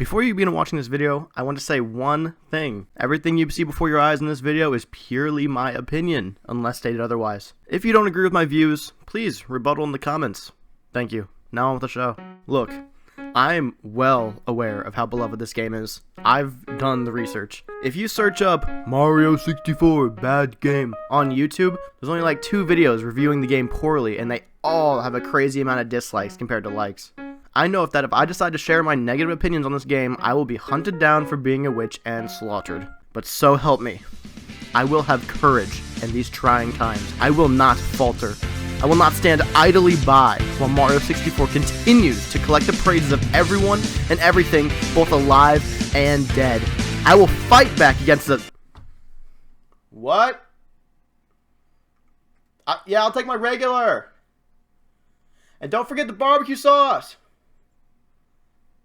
Before you begin watching this video, I want to say one thing. Everything you see before your eyes in this video is purely my opinion, unless stated otherwise. If you don't agree with my views, please rebuttal in the comments. Thank you. Now on with the show. Look, I'm well aware of how beloved this game is. I've done the research. If you search up Mario 64 bad game on YouTube, there's only like 2 videos reviewing the game poorly, and they all have a crazy amount of dislikes compared to likes. I know if I decide to share my negative opinions on this game, I will be hunted down for being a witch and slaughtered. But so help me, I will have courage in these trying times. I will not falter. I will not stand idly by while Mario 64 continues to collect the praises of everyone and everything, both alive and dead. I will fight back against the... What? Yeah, I'll take my regular. And don't forget the barbecue sauce.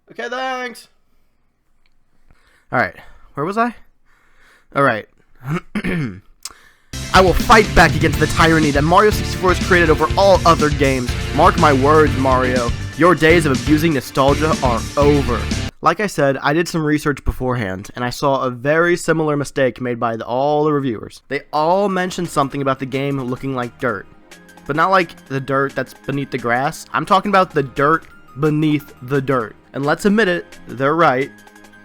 Okay, thanks. Alright, where was I? Alright. I will fight back against the tyranny that Mario 64 has created over all other games. Mark my words, Mario. Your days of abusing nostalgia are over. Like I said, I did some research beforehand, and I saw a very similar mistake made by all the reviewers. They all mentioned something about the game looking like dirt. But not like the dirt that's beneath the grass. I'm talking about the dirt beneath the dirt. And let's admit it, they're right.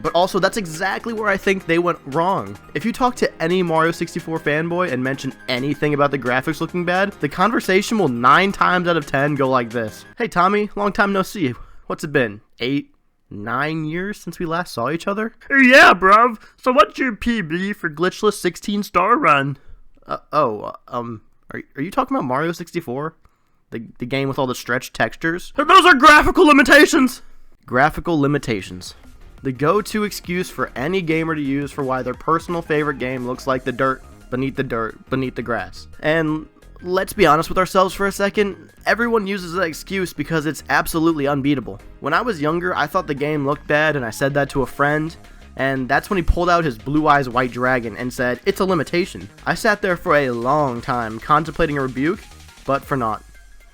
But also, that's exactly where I think they went wrong. If you talk to any Mario 64 fanboy and mention anything about the graphics looking bad, the conversation will 9 times out of 10 go like this. Hey Tommy, long time no see. What's it been? 8, 9 years since we last saw each other? Yeah, bruv. So what's your PB for glitchless 16-star run? Are you talking about Mario 64? The game with all the stretched textures? Those are graphical limitations! Graphical limitations. The go-to excuse for any gamer to use for why their personal favorite game looks like the dirt beneath the grass. And let's be honest with ourselves for a second, everyone uses that excuse because it's absolutely unbeatable. When I was younger, I thought the game looked bad, and I said that to a friend, and that's when he pulled out his Blue Eyes White Dragon and said, "It's a limitation." I sat there for a long time contemplating a rebuke, but for naught.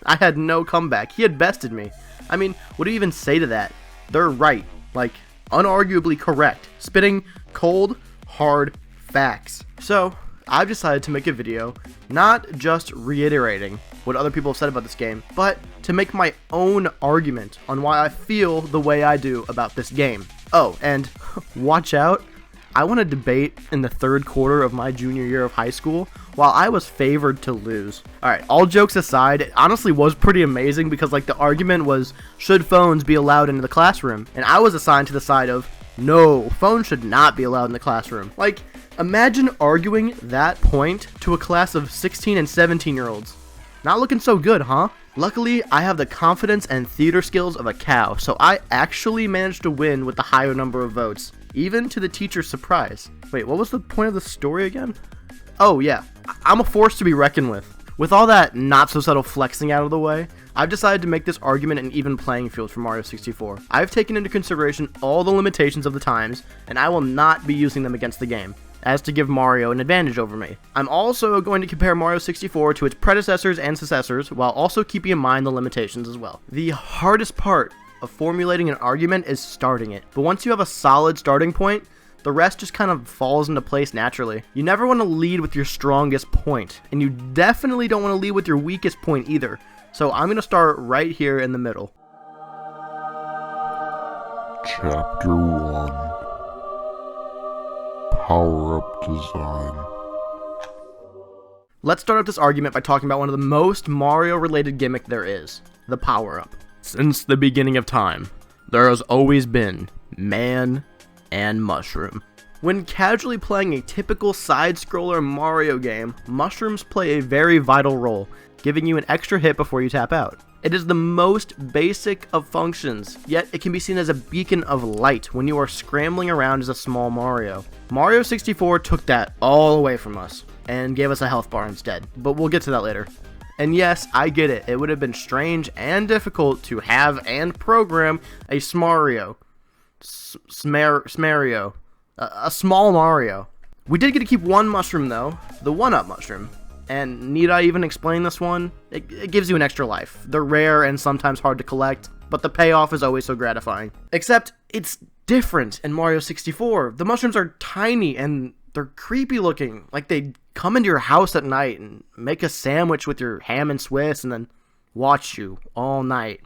I had no comeback. He had bested me. I mean, what do you even say to that? They're right. Like, unarguably correct. Spitting cold, hard facts. So, I've decided to make a video not just reiterating what other people have said about this game, but to make my own argument on why I feel the way I do about this game. Oh, and watch out. I won a debate in the 3rd quarter of my junior year of high school while I was favored to lose. Alright, all jokes aside, it honestly was pretty amazing because like the argument was, should phones be allowed into the classroom? And I was assigned to the side of, no, phones should not be allowed in the classroom. Like, imagine arguing that point to a class of 16 and 17-year-olds. Not looking so good, huh? Luckily, I have the confidence and theater skills of a cow, so I actually managed to win with the higher number of votes, even to the teacher's surprise. Wait, what was the point of the story again? Oh yeah, I'm a force to be reckoned with. With all that not-so-subtle flexing out of the way, I've decided to make this argument an even playing field for Mario 64. I've taken into consideration all the limitations of the times, and I will not be using them against the game, as to give Mario an advantage over me. I'm also going to compare Mario 64 to its predecessors and successors, while also keeping in mind the limitations as well. The hardest part of formulating an argument is starting it, but once you have a solid starting point, the rest just kind of falls into place naturally. You never want to lead with your strongest point, and you definitely don't want to lead with your weakest point either. So I'm going to start right here in the middle. Chapter 1 Power-Up Design. Let's start up this argument by talking about one of the most Mario-related gimmick there is, the power-up. Since the beginning of time, there has always been man and mushroom. When casually playing a typical side-scroller Mario game, mushrooms play a very vital role, giving you an extra hit before you tap out. It is the most basic of functions, yet it can be seen as a beacon of light when you are scrambling around as a small Mario. Mario 64 took that all away from us, and gave us a health bar instead, but we'll get to that later. And yes, I get it, it would have been strange and difficult to have and program a Smario. Smario. A small Mario. We did get to keep one mushroom though, the 1-up mushroom. And need I even explain this one? It gives you an extra life. They're rare and sometimes hard to collect, but the payoff is always so gratifying. Except, it's different in Mario 64. The mushrooms are tiny and they're creepy looking. Like they come into your house at night and make a sandwich with your ham and Swiss and then watch you all night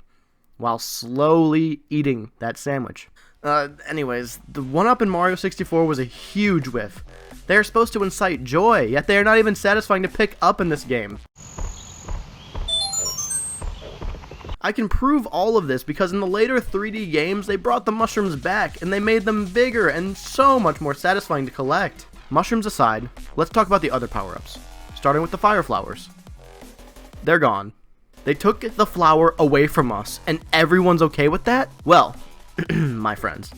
while slowly eating that sandwich. Anyways, the 1-up in Mario 64 was a huge whiff. They are supposed to incite joy, yet they are not even satisfying to pick up in this game. I can prove all of this because in the later 3D games, they brought the mushrooms back and they made them bigger and so much more satisfying to collect. Mushrooms aside, let's talk about the other power-ups, starting with the fire flowers. They're gone. They took the flower away from us, and everyone's okay with that? Well, my friends,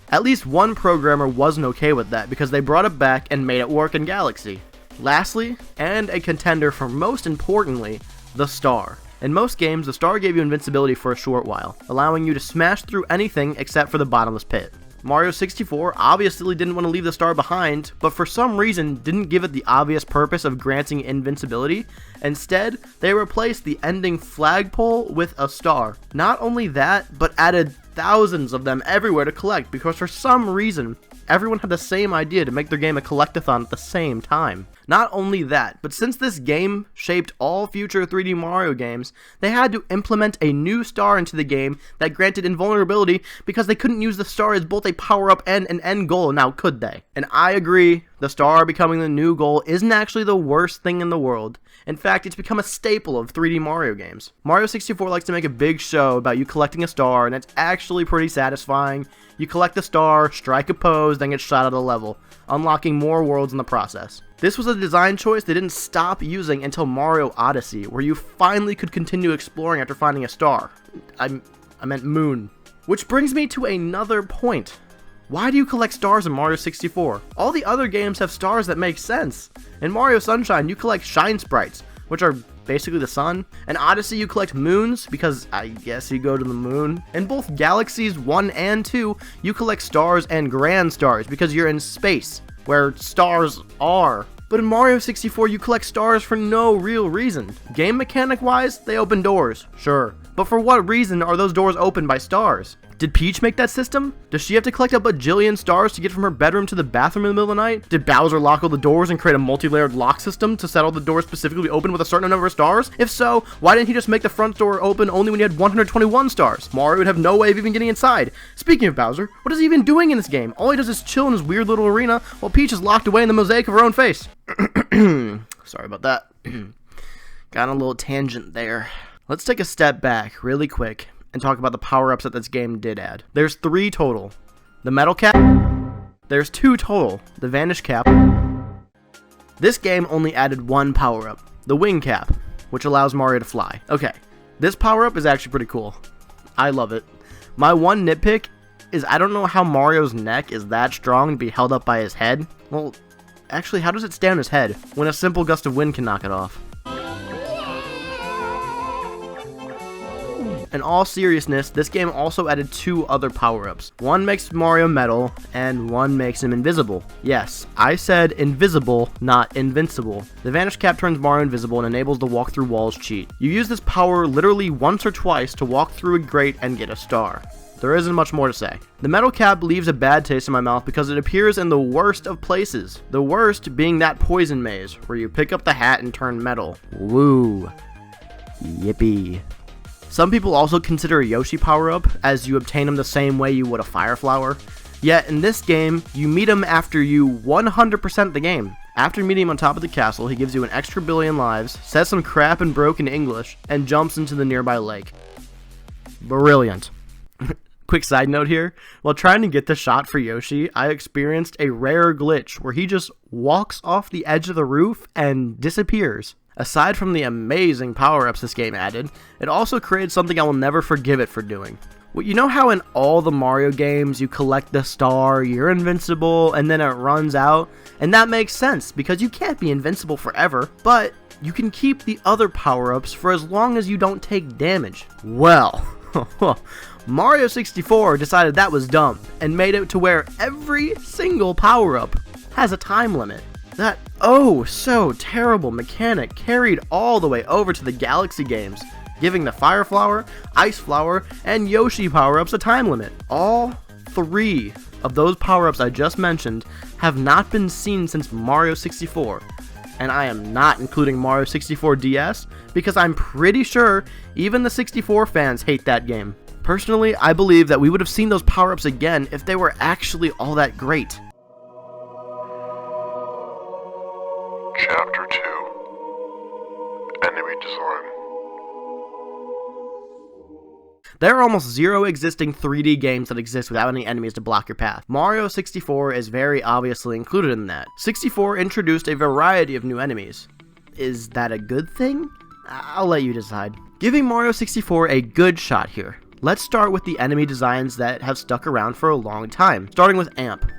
at least one programmer wasn't okay with that because they brought it back and made it work in Galaxy. Lastly, and a contender for most importantly, the star. In most games, the star gave you invincibility for a short while, allowing you to smash through anything except for the bottomless pit. Mario 64 obviously didn't want to leave the star behind, but for some reason didn't give it the obvious purpose of granting invincibility. Instead, they replaced the ending flagpole with a star. Not only that, but added thousands of them everywhere to collect because for some reason, everyone had the same idea to make their game a collectathon at the same time. Not only that, but since this game shaped all future 3D Mario games, they had to implement a new star into the game that granted invulnerability because they couldn't use the star as both a power-up and an end goal, now could they? And I agree, the star becoming the new goal isn't actually the worst thing in the world. In fact, it's become a staple of 3D Mario games. Mario 64 likes to make a big show about you collecting a star, and it's actually pretty satisfying. You collect the star, strike a pose, then get shot out of the level, unlocking more worlds in the process. This was a design choice they didn't stop using until Mario Odyssey, where you finally could continue exploring after finding a star. I meant moon. Which brings me to another point. Why do you collect stars in Mario 64? All the other games have stars that make sense. In Mario Sunshine, you collect shine sprites, which are basically the sun. In Odyssey, you collect moons, because I guess you go to the moon. In both Galaxies 1 and 2, you collect stars and grand stars, because you're in space, where stars are. But in Mario 64, you collect stars for no real reason. Game mechanic-wise, they open doors, sure. But for what reason are those doors opened by stars? Did Peach make that system? Does she have to collect a bajillion stars to get from her bedroom to the bathroom in the middle of the night? Did Bowser lock all the doors and create a multi-layered lock system to set all the doors specifically open with a certain number of stars? If so, why didn't he just make the front door open only when he had 121 stars? Mario would have no way of even getting inside. Speaking of Bowser, what is he even doing in this game? All he does is chill in his weird little arena while Peach is locked away in the mosaic of her own face. Sorry about that. Got on a little tangent there. Let's take a step back really quick and talk about the power-ups that this game did add. There's 3 total. The metal cap. There's 2 total. The vanish cap. This game only added 1 power-up. The wing cap, which allows Mario to fly. Okay, this power-up is actually pretty cool. I love it. My one nitpick is I don't know how Mario's neck is that strong to be held up by his head. Well, actually, how does it stay on his head when a simple gust of wind can knock it off? In all seriousness, this game also added 2 other power-ups. One makes Mario metal, and one makes him invisible. Yes, I said invisible, not invincible. The vanish cap turns Mario invisible and enables the walk through walls cheat. You use this power literally once or twice to walk through a grate and get a star. There isn't much more to say. The metal cap leaves a bad taste in my mouth because it appears in the worst of places. The worst being that poison maze, where you pick up the hat and turn metal. Woo. Yippee. Some people also consider a Yoshi power-up, as you obtain him the same way you would a fire flower. Yet in this game, you meet him after you 100% the game. After meeting him on top of the castle, he gives you an extra billion lives, says some crap in broken English, and jumps into the nearby lake. Brilliant. Quick side note here, while trying to get the shot for Yoshi, I experienced a rare glitch where he just walks off the edge of the roof and disappears. Aside from the amazing power-ups this game added, it also created something I will never forgive it for doing. Well, you know how in all the Mario games you collect the star, you're invincible, and then it runs out? And that makes sense, because you can't be invincible forever, but you can keep the other power-ups for as long as you don't take damage. Well, Mario 64 decided that was dumb, and made it to where every single power-up has a time limit. That oh so terrible mechanic carried all the way over to the Galaxy games, giving the Fire Flower, Ice Flower, and Yoshi power-ups a time limit. All 3 of those power-ups I just mentioned have not been seen since Mario 64. And I am not including Mario 64 DS because I'm pretty sure even the 64 fans hate that game. Personally, I believe that we would have seen those power-ups again if they were actually all that great. Chapter 2. Enemy Design. There are almost zero existing 3D games that exist without any enemies to block your path. Mario 64 is very obviously included in that. 64 introduced a variety of new enemies. Is that a good thing? I'll let you decide. Giving Mario 64 a good shot here. Let's start with the enemy designs that have stuck around for a long time, starting with Amp.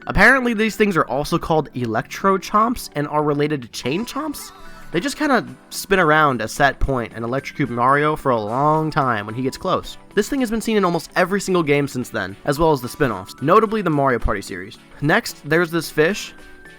Apparently these things are also called Electro Chomps and are related to Chain Chomps. They just kind of spin around a set point and electrocute Mario for a long time when he gets close. This thing has been seen in almost every single game since then, as well as the spin-offs, notably the Mario Party series. Next, there's this fish.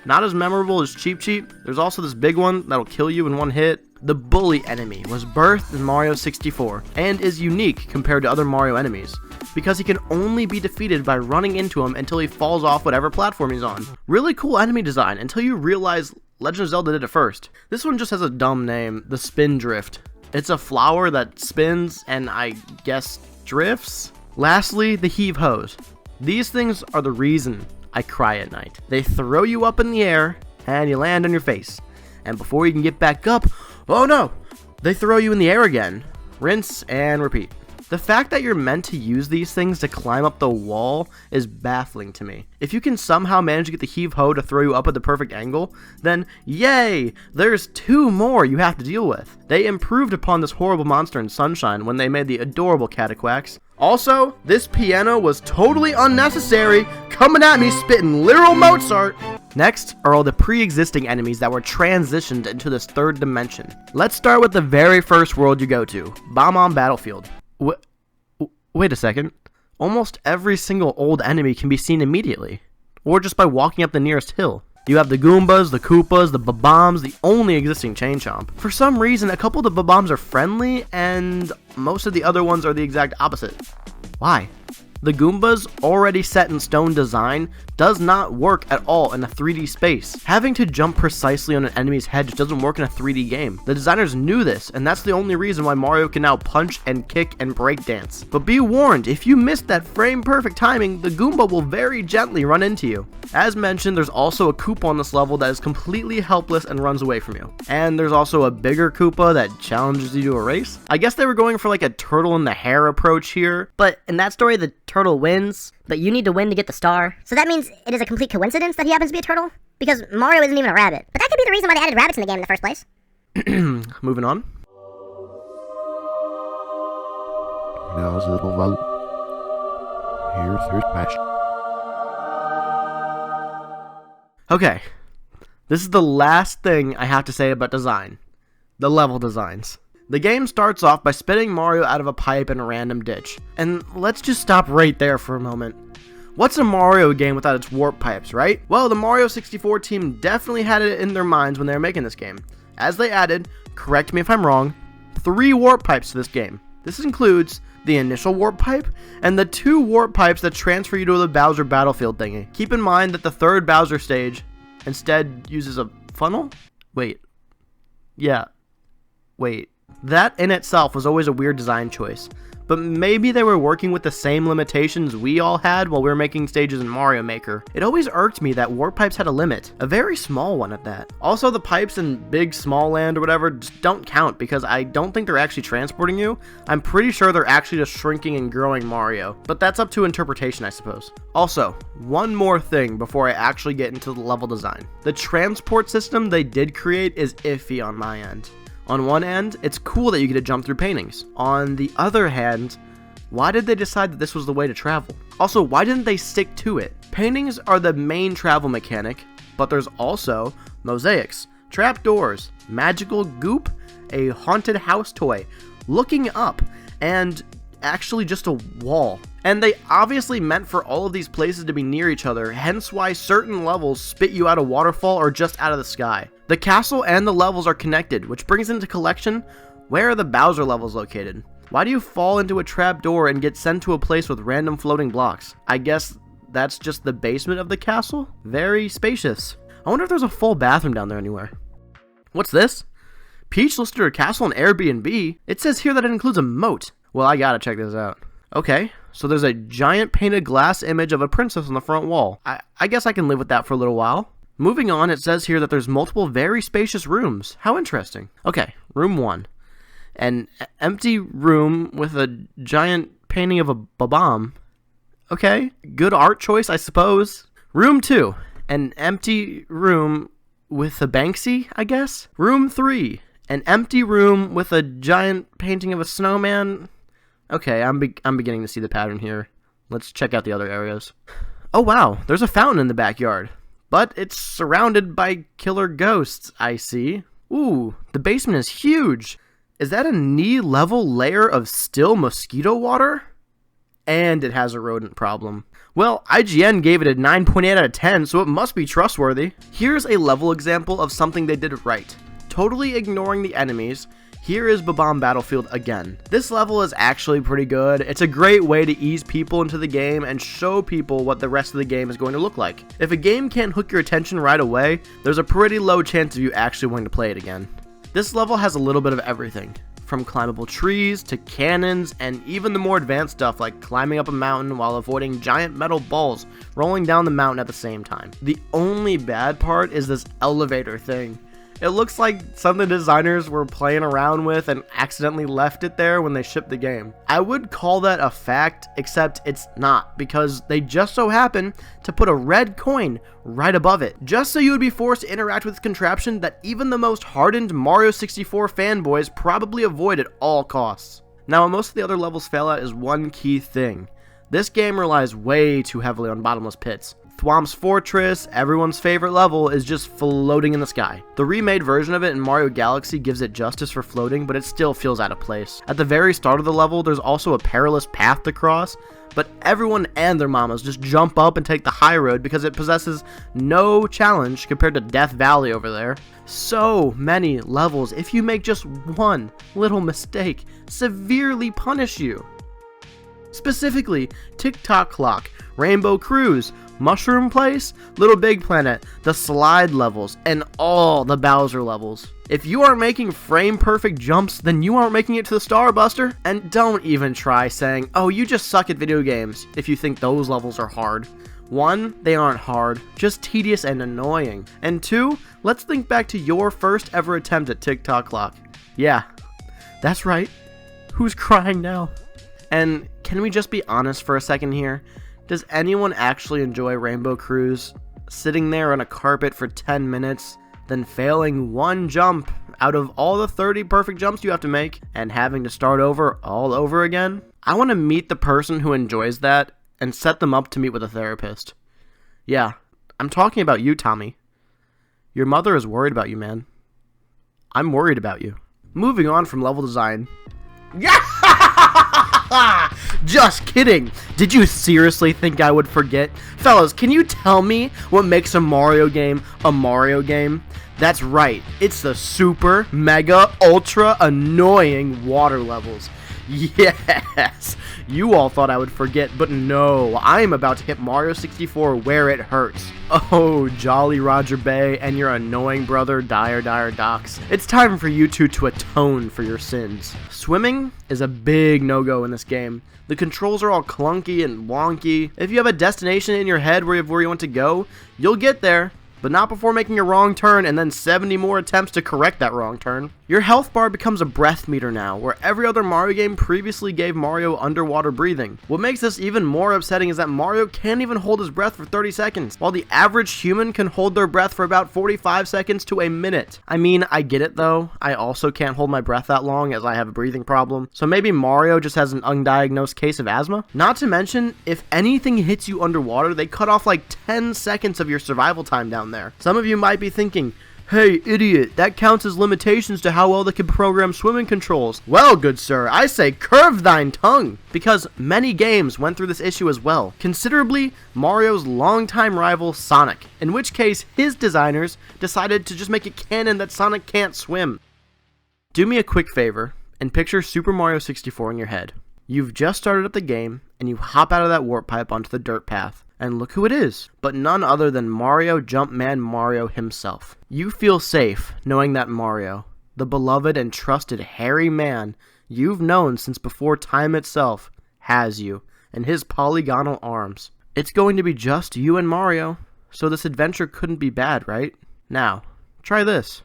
Not as memorable as Cheep Cheep. There's also this big one that'll kill you in one hit. The bully enemy was birthed in Mario 64 and is unique compared to other Mario enemies because he can only be defeated by running into him until he falls off whatever platform he's on. Really cool enemy design until you realize Legend of Zelda did it first. This one just has a dumb name, the Spindrift. It's a flower that spins and I guess drifts. Lastly, the Heave Hose. These things are the reason I cry at night. They throw you up in the air and you land on your face. And before you can get back up, oh no! They throw you in the air again. Rinse and repeat. The fact that you're meant to use these things to climb up the wall is baffling to me. If you can somehow manage to get the Heave Ho to throw you up at the perfect angle, then yay! There's 2 more you have to deal with. They improved upon this horrible monster in Sunshine when they made the adorable Cataquax. Also, this piano was totally unnecessary, coming at me spitting literal Mozart! Next are all the pre-existing enemies that were transitioned into this 3rd dimension. Let's start with the very first world you go to, Bomb Battlefield. Wait a second. Almost every single old enemy can be seen immediately, or just by walking up the nearest hill. You have the Goombas, the Koopas, the Bob-ombs, the only existing Chain Chomp. For some reason, a couple of the Bob-ombs are friendly, and most of the other ones are the exact opposite. Why? The Goombas' already set in stone design does not work at all in a 3D space. Having to jump precisely on an enemy's head just doesn't work in a 3D game. The designers knew this, and that's the only reason why Mario can now punch and kick and breakdance. But be warned, if you miss that frame-perfect timing, the Goomba will very gently run into you. As mentioned, there's also a Koopa on this level that is completely helpless and runs away from you. And there's also a bigger Koopa that challenges you to a race. I guess they were going for like a turtle in the hair approach here. But in that story, the turtle wins, but you need to win to get the star. So that means it is a complete coincidence that he happens to be a turtle? Because Mario isn't even a rabbit. But that could be the reason why they added rabbits in the game in the first place. Moving on. Now's a little vote. Here's passion. Okay, this is the last thing I have to say about design. The level designs. The game starts off by spitting Mario out of a pipe in a random ditch. And let's just stop right there for a moment. What's a Mario game without its warp pipes, right? Well, the Mario 64 team definitely had it in their minds when they were making this game, as they added, correct me if I'm wrong, 3 warp pipes to this game. This includes the initial warp pipe and the 2 warp pipes that transfer you to the Bowser Battlefield thingy. Keep in mind that the 3rd Bowser stage instead uses a funnel? Wait. That in itself was always a weird design choice, but maybe they were working with the same limitations we all had while we were making stages in Mario Maker. It always irked me that warp pipes had a limit, a very small one at that. Also, the pipes in Big Small Land or whatever just don't count because I don't think they're actually transporting you. I'm pretty sure they're actually just shrinking and growing Mario, but that's up to interpretation, I suppose. Also, one more thing before I actually get into the level design. The transport system they did create is iffy on my end. On one end, it's cool that you get to jump through paintings. On the other hand, why did they decide that this was the way to travel? Also, why didn't they stick to it? Paintings are the main travel mechanic, but there's also mosaics, trapdoors, magical goop, a haunted house toy, looking up, and actually just a wall. And they obviously meant for all of these places to be near each other, hence why certain levels spit you out a waterfall or just out of the sky. The castle and the levels are connected, which brings into collection, where are the Bowser levels located? Why do you fall into a trap door and get sent to a place with random floating blocks? I guess that's just the basement of the castle? Very spacious. I wonder if there's a full bathroom down there anywhere. What's this? Peach listed her castle on Airbnb. It says here that it includes a moat. Well, I gotta check this out. Okay, so there's a giant painted glass image of a princess on the front wall. I guess I can live with that for a little while. Moving on, it says here that there's multiple very spacious rooms. How interesting. Okay, room 1. An empty room with a giant painting of a bomb. Okay, good art choice, I suppose. Room 2. An empty room with a Banksy, I guess? Room 3. An empty room with a giant painting of a snowman. Okay, I'm beginning to see the pattern here. Let's check out the other areas. Oh wow, there's a fountain in the backyard. But it's surrounded by killer ghosts, I see. Ooh, the basement is huge. Is that a knee-level layer of still mosquito water? And it has a rodent problem. Well, IGN gave it a 9.8 out of 10, so it must be trustworthy. Here's a level example of something they did right. Totally ignoring the enemies, here is Babam Battlefield again. This level is actually pretty good. It's a great way to ease people into the game and show people what the rest of the game is going to look like. If a game can't hook your attention right away, there's a pretty low chance of you actually wanting to play it again. This level has a little bit of everything, from climbable trees to cannons and even the more advanced stuff like climbing up a mountain while avoiding giant metal balls rolling down the mountain at the same time. The only bad part is this elevator thing. It looks like some of the designers were playing around with and accidentally left it there when they shipped the game. I would call that a fact, except it's not, because they just so happen to put a red coin right above it, just so you would be forced to interact with a contraption that even the most hardened Mario 64 fanboys probably avoid at all costs. Now, what most of the other levels fail at is one key thing. This game relies way too heavily on bottomless pits. Thwomp's Fortress, everyone's favorite level, is just floating in the sky. The remade version of it in Mario Galaxy gives it justice for floating, but it still feels out of place. At the very start of the level, there's also a perilous path to cross, but everyone and their mamas just jump up and take the high road because it possesses no challenge compared to Death Valley over there. So many levels, if you make just one little mistake, severely punish you. Specifically, Tick-Tock Clock, Rainbow Cruise, Mushroom Place, Little Big Planet, the slide levels, and all the Bowser levels. If you aren't making frame-perfect jumps, then you aren't making it to the Starbuster. And don't even try saying, oh, you just suck at video games, if you think those levels are hard. 1, they aren't hard, just tedious and annoying. And 2, let's think back to your first ever attempt at Tick-Tock Clock. Yeah, that's right. Who's crying now? And can we just be honest for a second here? Does anyone actually enjoy Rainbow Cruise? Sitting there on a carpet for 10 minutes, then failing one jump out of all the 30 perfect jumps you have to make, and having to start over all over again? I want to meet the person who enjoys that, and set them up to meet with a therapist. Yeah, I'm talking about you, Tommy. Your mother is worried about you, man. I'm worried about you. Moving on from level design. Just kidding. Did you seriously think I would forget? Fellas, can you tell me what makes a Mario game a Mario game? That's right. It's the super, mega, ultra annoying water levels. Yes, you all thought I would forget, but no, I am about to hit Mario 64 where it hurts. Oh, Jolly Roger Bay and your annoying brother Dire Docs. It's time for you two to atone for your sins. Swimming is a big no-go in this game. The controls are all clunky and wonky. If you have a destination in your head where you want to go, you'll get there, but not before making a wrong turn and then 70 more attempts to correct that wrong turn. Your health bar becomes a breath meter now, where every other Mario game previously gave Mario underwater breathing. What makes this even more upsetting is that Mario can't even hold his breath for 30 seconds, while the average human can hold their breath for about 45 seconds to a minute. I mean, I get it though. I also can't hold my breath that long as I have a breathing problem, so maybe Mario just has an undiagnosed case of asthma? Not to mention, if anything hits you underwater, they cut off like 10 seconds of your survival time down there. Some of you might be thinking, hey, idiot, that counts as limitations to how well they can program swimming controls. Well, good sir, I say curve thine tongue, because many games went through this issue as well. Considerably, Mario's longtime rival, Sonic, in which case his designers decided to just make it canon that Sonic can't swim. Do me a quick favor, and picture Super Mario 64 in your head. You've just started up the game, and you hop out of that warp pipe onto the dirt path. And look who it is, but none other than Mario Jumpman Mario himself. You feel safe knowing that Mario, the beloved and trusted hairy man you've known since before time itself, has you in his polygonal arms. It's going to be just you and Mario, so this adventure couldn't be bad, right? Now, try this.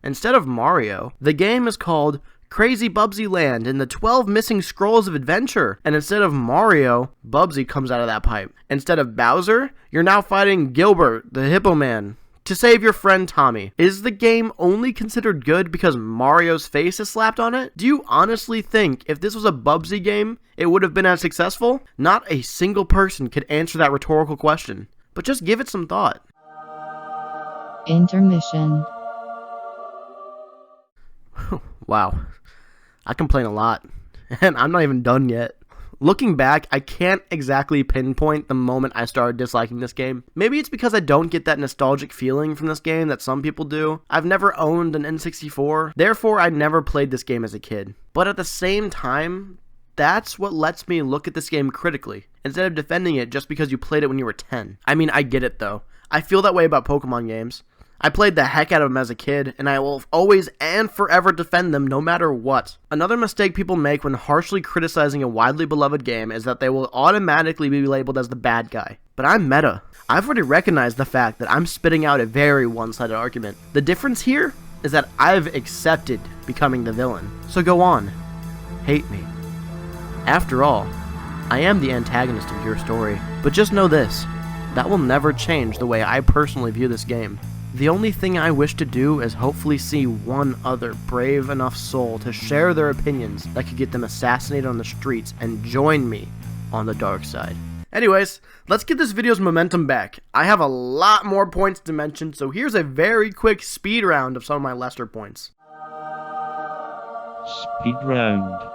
Instead of Mario, the game is called Crazy Bubsy Land and the 12 Missing Scrolls of Adventure. And instead of Mario, Bubsy comes out of that pipe. Instead of Bowser, you're now fighting Gilbert, the Hippo Man, to save your friend Tommy. Is the game only considered good because Mario's face is slapped on it? Do you honestly think if this was a Bubsy game, it would have been as successful? Not a single person could answer that rhetorical question, but just give it some thought. Intermission. Wow. I complain a lot, and I'm not even done yet. Looking back, I can't exactly pinpoint the moment I started disliking this game. Maybe it's because I don't get that nostalgic feeling from this game that some people do. I've never owned an N64, therefore I never played this game as a kid. But at the same time, that's what lets me look at this game critically, instead of defending it just because you played it when you were 10. I mean, I get it though. I feel that way about Pokemon games. I played the heck out of them as a kid, and I will always and forever defend them no matter what. Another mistake people make when harshly criticizing a widely beloved game is that they will automatically be labeled as the bad guy. But I'm meta. I've already recognized the fact that I'm spitting out a very one-sided argument. The difference here is that I've accepted becoming the villain. So go on. Hate me. After all, I am the antagonist of your story. But just know this. That will never change the way I personally view this game. The only thing I wish to do is hopefully see one other brave enough soul to share their opinions that could get them assassinated on the streets and join me on the dark side. Anyways, let's get this video's momentum back. I have a lot more points to mention, so here's a very quick speed round of some of my lesser points. Speed round.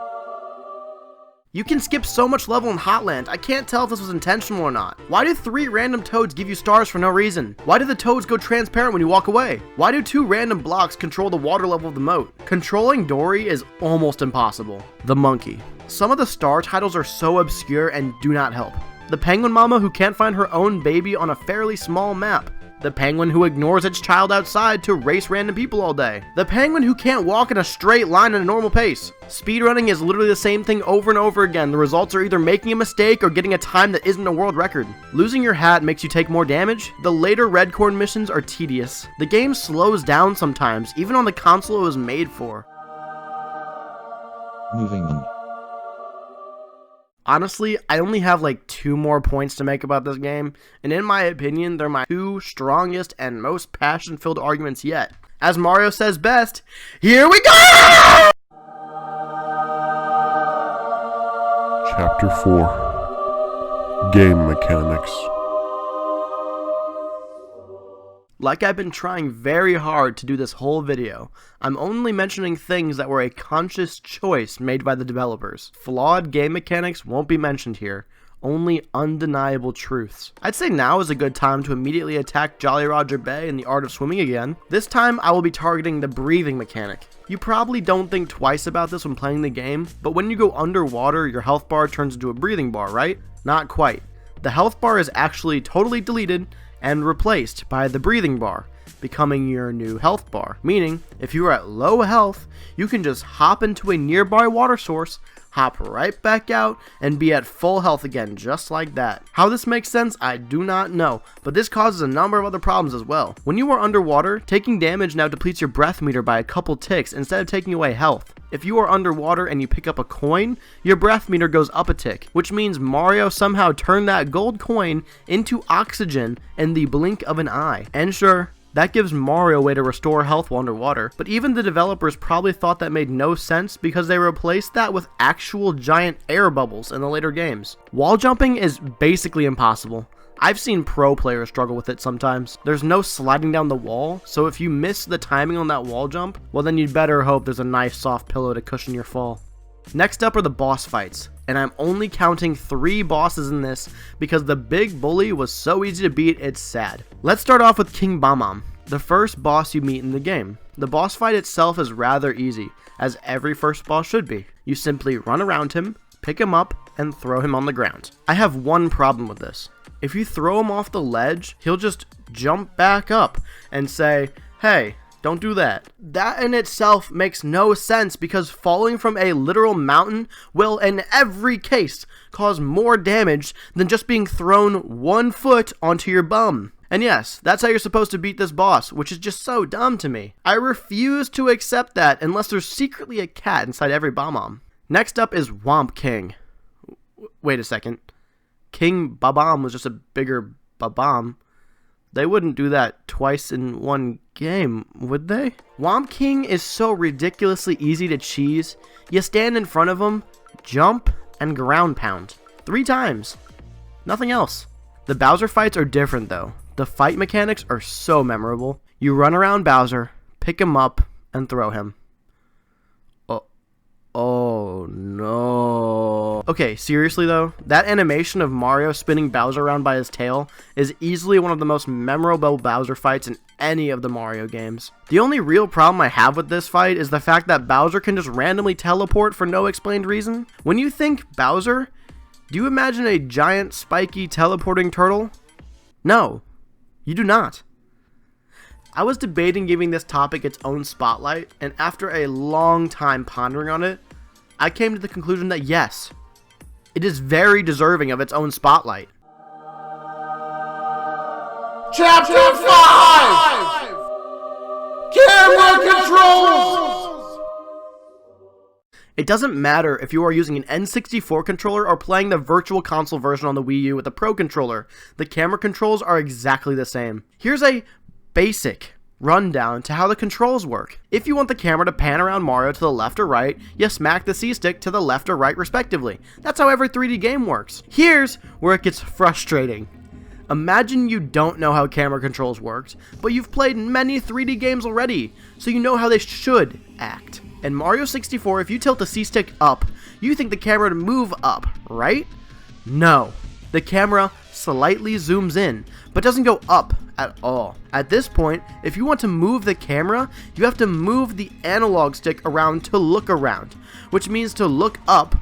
You can skip so much level in Hotland, I can't tell if this was intentional or not. Why do 3 random toads give you stars for no reason? Why do the toads go transparent when you walk away? Why do 2 random blocks control the water level of the moat? Controlling Dory is almost impossible. The monkey. Some of the star titles are so obscure and do not help. The penguin mama who can't find her own baby on a fairly small map. The penguin who ignores its child outside to race random people all day. The penguin who can't walk in a straight line at a normal pace. Speedrunning is literally the same thing over and over again. The results are either making a mistake or getting a time that isn't a world record. Losing your hat makes you take more damage. The later red corn missions are tedious. The game slows down sometimes, even on the console it was made for. Moving on. Honestly, I only have like 2 more points to make about this game, and in my opinion, they're my 2 strongest and most passion-filled arguments yet. As Mario says best, here we go! Chapter 4 Game Mechanics. Like I've been trying very hard to do this whole video, I'm only mentioning things that were a conscious choice made by the developers. Flawed game mechanics won't be mentioned here, only undeniable truths. I'd say now is a good time to immediately attack Jolly Roger Bay in the art of swimming again. This time I will be targeting the breathing mechanic. You probably don't think twice about this when playing the game, but when you go underwater, your health bar turns into a breathing bar, right? Not quite. The health bar is actually totally deleted and replaced by the breathing bar, becoming your new health bar. Meaning, if you are at low health, you can just hop into a nearby water source, hop right back out, and be at full health again, just like that. How this makes sense, I do not know, but this causes a number of other problems as well. When you are underwater, taking damage now depletes your breath meter by a couple ticks instead of taking away health. If you are underwater and you pick up a coin, your breath meter goes up a tick, which means Mario somehow turned that gold coin into oxygen in the blink of an eye. And sure, that gives Mario a way to restore health while underwater, but even the developers probably thought that made no sense because they replaced that with actual giant air bubbles in the later games. Wall jumping is basically impossible. I've seen pro players struggle with it sometimes. There's no sliding down the wall, so if you miss the timing on that wall jump, well then you'd better hope there's a nice soft pillow to cushion your fall. Next up are the boss fights, and I'm only counting 3 bosses in this because the big bully was so easy to beat it's sad. Let's start off with King Bam-Bam. the first boss you meet in the game. The boss fight itself is rather easy, as every first boss should be. You simply run around him, pick him up, and throw him on the ground. I have one problem with this. If you throw him off the ledge, he'll just jump back up and say, "Hey, don't do that." That in itself makes no sense because falling from a literal mountain will in every case cause more damage than just being thrown 1 foot onto your bum. And yes, that's how you're supposed to beat this boss, which is just so dumb to me. I refuse to accept that unless there's secretly a cat inside every bomb. Next up is Womp King. Wait a second. King Babam was just a bigger Babam. They wouldn't do that twice in one game, would they? Womp King is so ridiculously easy to cheese. You stand in front of him, jump, and ground pound. 3 times. Nothing else. The Bowser fights are different though. The fight mechanics are so memorable. You run around Bowser, pick him up, and throw him. Oh no. Okay, seriously though, that animation of Mario spinning Bowser around by his tail is easily one of the most memorable Bowser fights in any of the Mario games. The only real problem I have with this fight is the fact that Bowser can just randomly teleport for no explained reason. When you think Bowser, do you imagine a giant spiky teleporting turtle? No, you do not. I was debating giving this topic its own spotlight, and after a long time pondering on it, I came to the conclusion that yes, it is very deserving of its own spotlight. Chapter 5! Camera controls! It doesn't matter if you are using an N64 controller or playing the Virtual Console version on the Wii U with a Pro controller, the camera controls are exactly the same. Here's a basic rundown to how the controls work. If you want the camera to pan around Mario to the left or right, you smack the C-stick to the left or right respectively. That's how every 3D game works. Here's where it gets frustrating. Imagine you don't know how camera controls works, but you've played many 3D games already, so you know how they should act. In Mario 64, if you tilt the C-stick up, you think the camera to move up, right? No. The camera slightly zooms in, but doesn't go up at all. At this point, if you want to move the camera, you have to move the analog stick around to look around, which means to look up,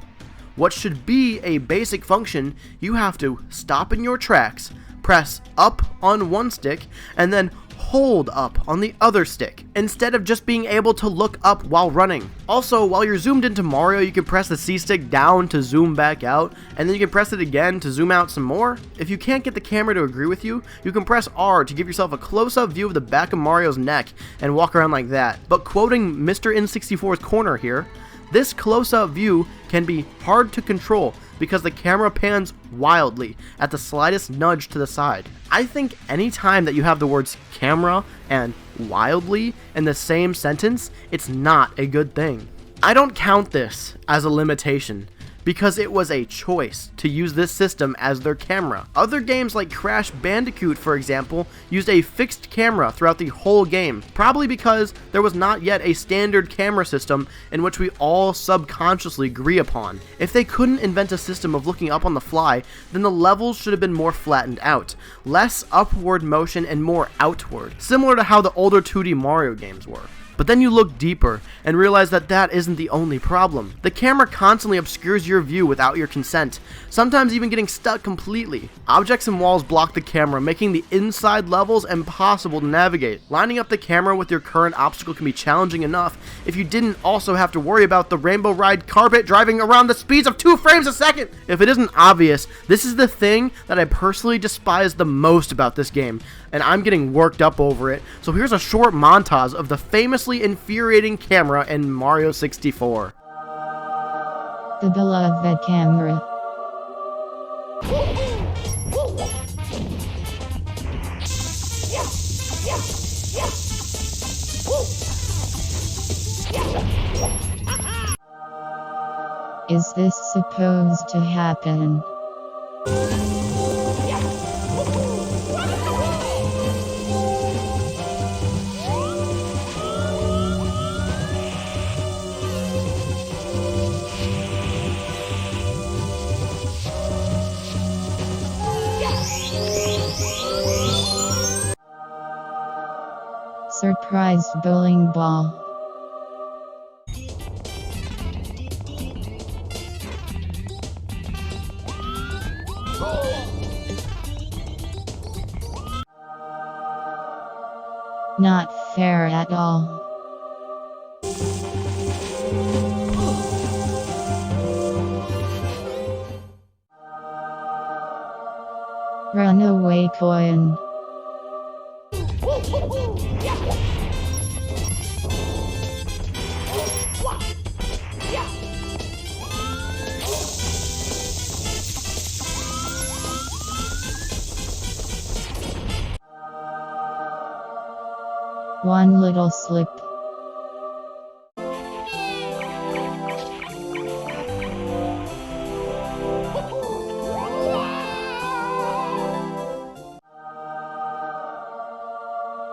what should be a basic function, you have to stop in your tracks, press up on one stick, and then hold up on the other stick, instead of just being able to look up while running. Also, while you're zoomed into Mario, you can press the C-stick down to zoom back out, and then you can press it again to zoom out some more. If you can't get the camera to agree with you, you can press R to give yourself a close-up view of the back of Mario's neck and walk around like that. But quoting Mr. N64's corner here, this close-up view can be hard to control because the camera pans wildly at the slightest nudge to the side. I think any time that you have the words camera and wildly in the same sentence, it's not a good thing. I don't count this as a limitation because it was a choice to use this system as their camera. Other games like Crash Bandicoot, for example, used a fixed camera throughout the whole game, probably because there was not yet a standard camera system in which we all subconsciously agree upon. If they couldn't invent a system of looking up on the fly, then the levels should have been more flattened out, less upward motion and more outward, similar to how the older 2D Mario games were. But then you look deeper and realize that that isn't the only problem. The camera constantly obscures your view without your consent, sometimes even getting stuck completely. Objects and walls block the camera, making the inside levels impossible to navigate. Lining up the camera with your current obstacle can be challenging enough if you didn't also have to worry about the Rainbow Ride carpet driving around the speeds of 2 frames a second. If it isn't obvious, this is the thing that I personally despise the most about this game, and I'm getting worked up over it. So here's a short montage of the famously infuriating camera in Mario 64. The beloved camera. Is this supposed to happen? Surprise bowling ball. Not fair at all. Runaway coin. One little slip.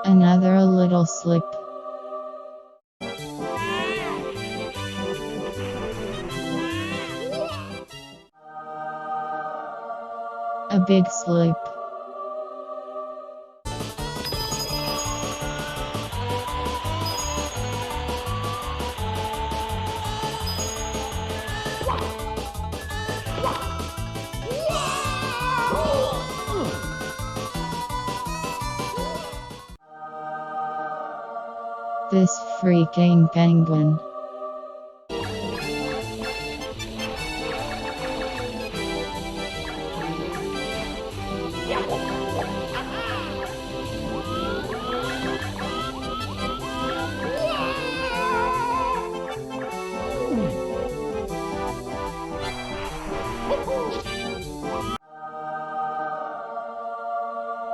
Another little slip. A big slip. This freaking penguin.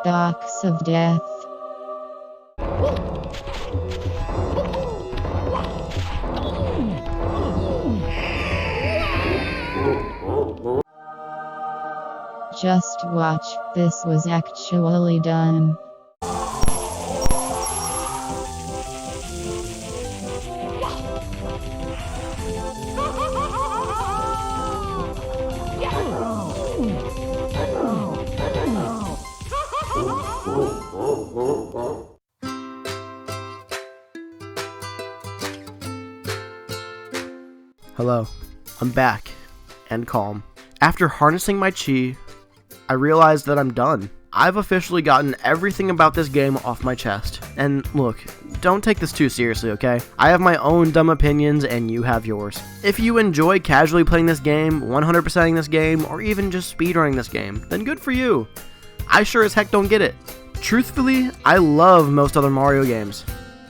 Docks of death. Just watch, this was actually done. Hello, I'm back, and calm. After harnessing my chi, I realized that I'm done. I've officially gotten everything about this game off my chest. And look, don't take this too seriously, okay? I have my own dumb opinions and you have yours. If you enjoy casually playing this game, 100%ing this game, or even just speedrunning this game, then good for you. I sure as heck don't get it. Truthfully, I love most other Mario games.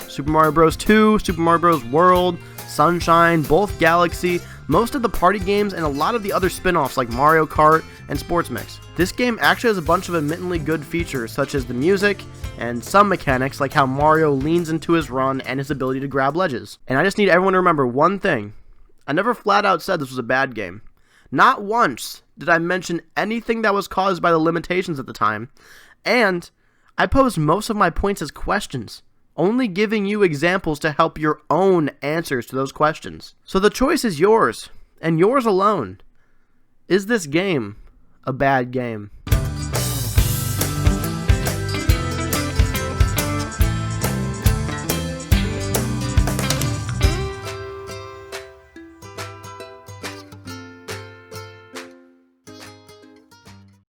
Super Mario Bros. 2, Super Mario Bros. World, Sunshine, both Galaxy, most of the party games, and a lot of the other spin-offs like Mario Kart and Sports Mix. This game actually has a bunch of admittedly good features such as the music and some mechanics like how Mario leans into his run and his ability to grab ledges. And I just need everyone to remember one thing. I never flat out said this was a bad game. Not once did I mention anything that was caused by the limitations at the time, and I posed most of my points as questions, only giving you examples to help your own answers to those questions. So the choice is yours, and yours alone. Is this game a bad game?